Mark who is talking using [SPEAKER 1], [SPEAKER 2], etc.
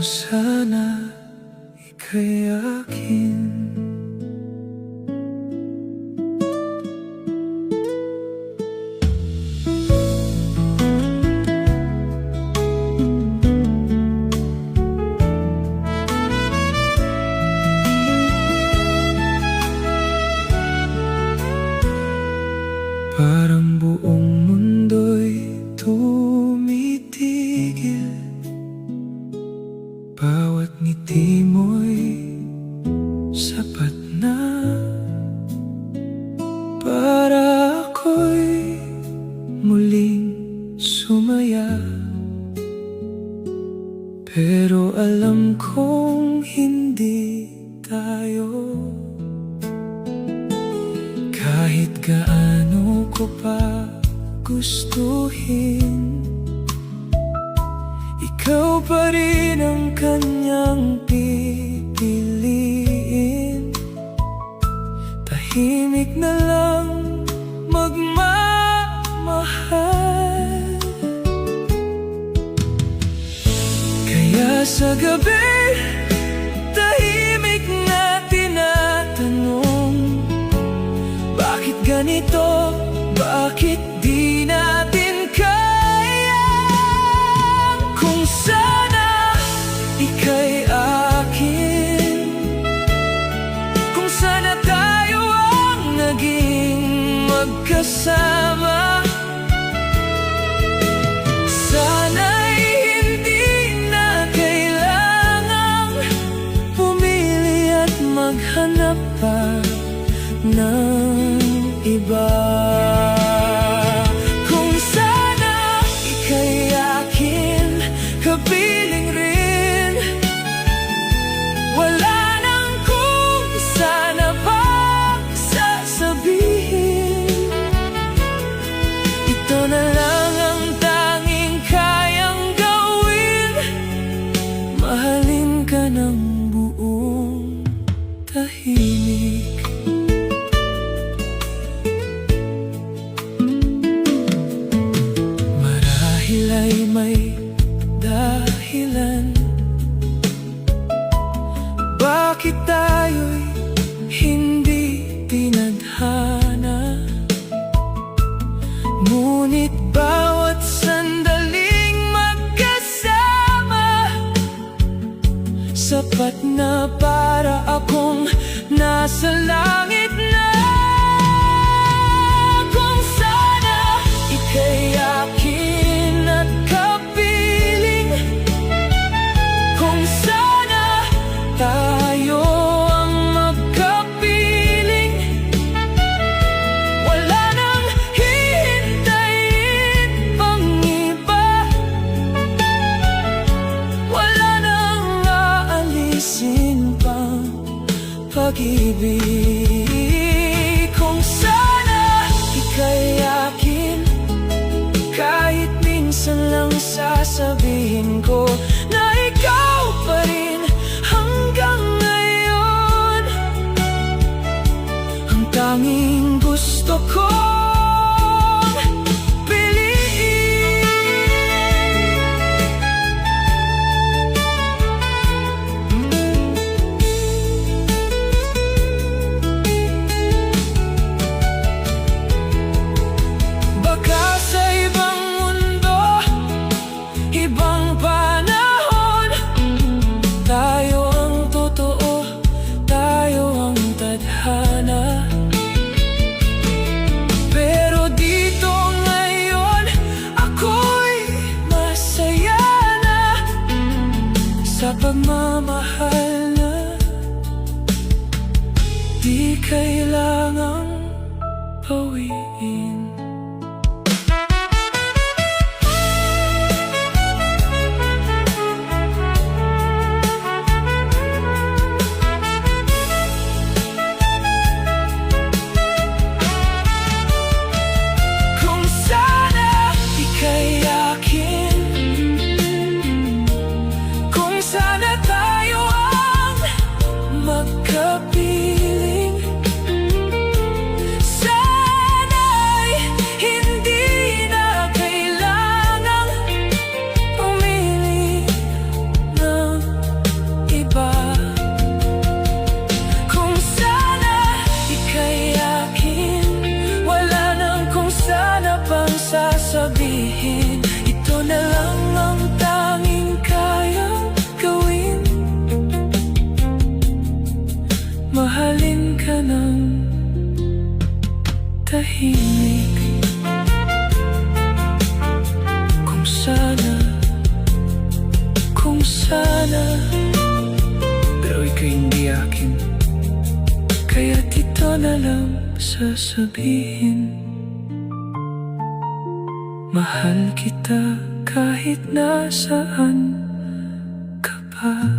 [SPEAKER 1] sana ika'y akin. Parang buong mundo'y tumitigil, bawat ngiti mo'y sapat na para ako'y muling sumaya. Pero alam kong hindi tayo, kahit gaano ko pa gustuhin, ikaw pa rin ang kanyang pipiliin. Tahimik na lang magmamahal, kaya sa gabi tahimik na tinatanong, bakit ganito? Bakit di natin kaya? Kung sana ika'y akin, kung sana tayo ang naging magkasama, sana'y hindi na kailangang pumili at maghanap pa ng iba. Kung sana ika'y akin, kapiling rin, wala nang kung sana pa sasabihin. Ito na lang ang tanging kayang gawin, mahalin ka ng buong tahimik. Ay may dahilan, bakit tayo'y hindi tinadhana. Ngunit bawat sandaling magkasama, sapat na para akong nasa langit na. Kung sana ika'y akin at kapiling, kung sana tayo ang magkapiling, wala nang hihintayin pang iba, wala nang aalisin pang pag-ibig. Kung sana ika'y akin, kahit minsan lang sasabihin ko na ikaw pa rin hanggang ngayon, ang tanging gusto kong piliin. Baka sa ibang mundo, ibang panahon, tayo ang totoo, tayo ang tadhana. Pero dito ngayon, ako'y masaya na sa pagmamahal na di kailangang bawiin. Kung sana ika'y akin, kung sana tayo ang magkapiling, sana'y tahimik. Kung sana pero ika'y hindi akin, kaya't ito na lang sasabihin. Mahal kita kahit nasaan ka pa.